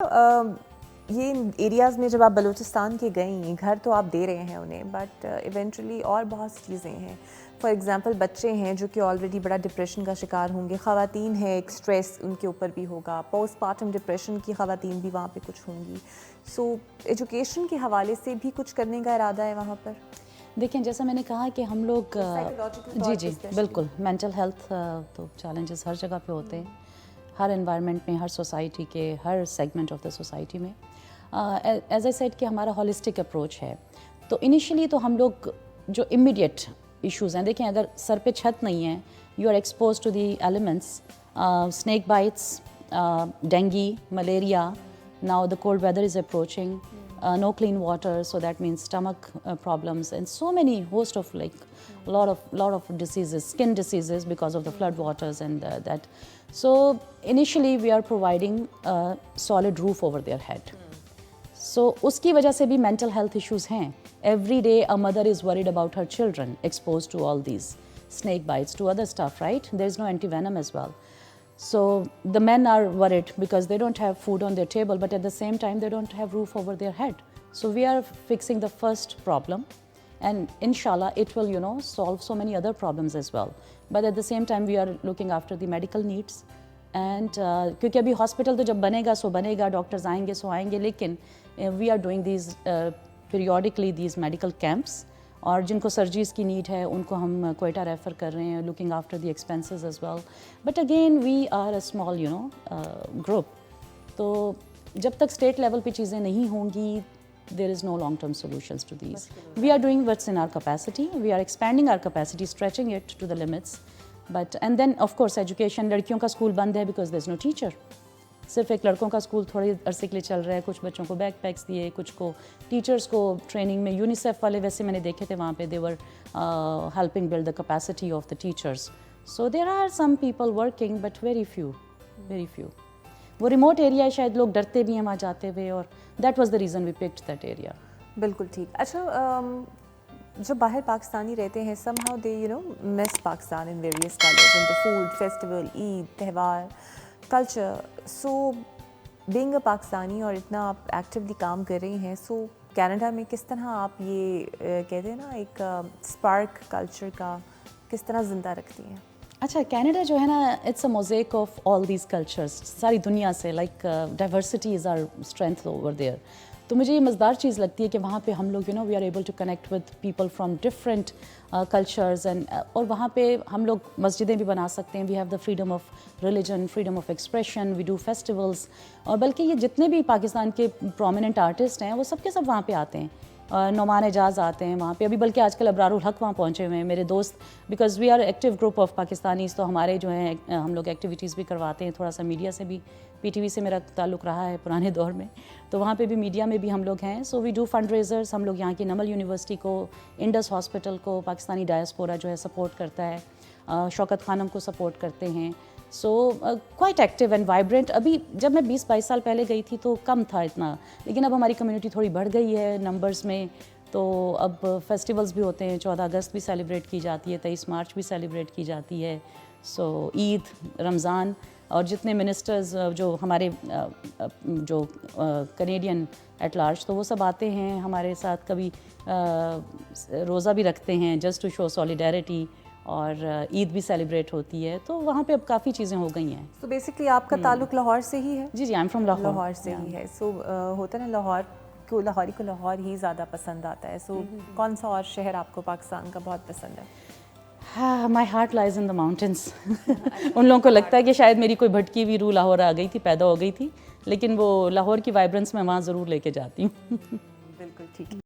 ये एरियाज़ में जब आप बलूचिस्तान के गई, घर तो आप दे रहे हैं उन्हें, बट इवेंचुअली और बहुत सी चीज़ें हैं। फॉर एग्ज़ाम्पल बच्चे हैं जो कि ऑलरेडी बड़ा डिप्रेशन का शिकार होंगे, ख़वातीन है, एक स्ट्रेस उनके ऊपर भी होगा, पोस्टमार्टम डिप्रेशन की ख़वातीन भी वहाँ पे कुछ होंगी। सो एजुकेशन के हवाले से भी कुछ करने का इरादा है वहाँ पर? देखें, जैसा मैंने कहा कि हम लोग जी जी बिल्कुल, मेंटल हेल्थ तो चैलेंजेस हर जगह पे होते हैं, हर एनवायरनमेंट में, हर सोसाइटी के हर सेगमेंट ऑफ द सोसाइटी में। एज आई सेड कि हमारा होलिस्टिक अप्रोच है। तो इनिशियली तो हम लोग जो इमीडिएट इश्यूज़ हैं, देखें अगर सर पे छत नहीं है, you are expose to the elements, snake bites, dengue, malaria, now the cold weather is approaching, no clean water, so that means stomach problems and so many host of like lot of diseases, skin diseases because of the flood waters and that. So initially we are providing a solid roof over their head. So उसकी वजह से भी mental health issues हैं. Every day a mother is worried about her children exposed to all these snake bites, to other stuff, right? There is no anti-venom as well. So the men are worried because they don't have food on their table, but at the same time they don't have roof over their head. So we are fixing the first problem, and inshallah it will, you know, solve so many other problems as well. But at the same time we are looking after the medical needs. And क्योंकि अभी hospital तो जब बनेगा सो बनेगा, doctors आएंगे सो आएंगे, लेकिन we are doing these periodically these medical camps, और जिनको सर्जरीज़ की नीड है उनको हम क्वेटा रेफ़र कर रहे हैं, looking after the expenses as well. But again we are a small group, तो जब तक स्टेट लेवल पे चीज़ें नहीं होंगी, there is no long-term solutions to these. We are doing what's in our capacity. We are expanding our capacity, stretching it to the limits. But and then of course education, लड़कियों का school बंद है because there's no teacher. सिर्फ एक लड़कों का school थोड़ी अरसे के लिए चल रहा है, कुछ बच्चों को बैकपैक्स दिए, कुछ को टीचर्स को ट्रेनिंग में, यूनिसेफ वाले वैसे मैंने देखे थे वहाँ पे, they were helping build the capacity of the teachers. So there are some people working but very few. वो रिमोट एरिया है, शायद लोग डरते भी हैं वहाँ जाते हुए, और that was the reason we picked that area. बिल्कुल ठीक. अच्छा, जो बाहर पाकिस्तानी रहते हैं, somehow they miss Pakistan in various colors, in the food, festival, Eid, त्यौहार, culture. So being a Pakistani और इतना आप एक्टिवली काम कर रही हैं, सो कनाडा में किस तरह आप ये कहते हैं ना, एक स्पार्क कल्चर का किस तरह ज़िंदा रखती हैं? अच्छा, कनाडा जो है ना, it's a mosaic of all these cultures, सारी दुनिया से, like diversity is our strength over there. तो मुझे ये मज़ेदार चीज़ लगती है कि वहाँ पे हम लोग we are able to connect with people from different cultures, and और वहाँ पे हम लोग मस्जिदें भी बना सकते हैं. We have the freedom of religion, freedom of expression, we do festivals, और बल्कि ये जितने भी पाकिस्तान के प्रोमिनेंट आर्टिस्ट हैं वो सबके सब वहाँ पे आते हैं. नुमान एजाज आते हैं वहाँ पे, अभी बल्कि आजकल अबरारुल हक वहाँ पहुँचे हुए हैं मेरे दोस्त, because we are active group of Pakistanis. तो हमारे जो हैं हम लोग एक्टिविटीज़ भी करवाते हैं, थोड़ा सा मीडिया से भी, पीटीवी से मेरा ताल्लुक़ रहा है पुराने दौर में, तो वहाँ पे भी मीडिया में भी हम लोग हैं. So we do fund raisers. हम लोग यहाँ की नमल यूनिवर्सिटी को, इंडस हॉस्पिटल को, पाकिस्तानी डायस्पोरा जो है सपोर्ट करता है, शौकत खानम को सपोर्ट करते हैं. So quite active and vibrant. अभी जब मैं 20-22 साल पहले गई थी तो कम था इतना, लेकिन अब हमारी कम्युनिटी थोड़ी बढ़ गई है नंबर्स में. तो अब फेस्टिवल्स भी होते हैं, 14 अगस्त भी सेलिब्रेट की जाती है, 23 मार्च भी सेलिब्रेट की जाती है. सो ईद, रमज़ान, और जितने मिनिस्टर्स जो हमारे जो कनेडियन एट लार्ज, तो वो सब आते हैं हमारे साथ. कभी रोज़ा भी रखते हैं जस्ट टू शो सॉलिडेरिटी, और ईद भी सेलिब्रेट होती है. तो वहाँ पे अब काफ़ी चीज़ें हो गई हैं. तो बेसिकली आपका ताल्लुक लाहौर से ही है? जी जी, I am from Lahore. Lahore से ही है. सो होता है ना, लाहौरी को लाहौर ही ज़्यादा पसंद आता है. सो कौन सा और शहर आपको पाकिस्तान का बहुत पसंद है? हाँ, my heart lies in the mountains. उन लोगों को लगता है कि शायद मेरी कोई भटकी हुई रूह लाहौर आ गई थी, पैदा हो गई थी, लेकिन वो लाहौर की वाइब्रेंस मैं वहाँ ज़रूर लेके जाती हूँ. बिल्कुल ठीक.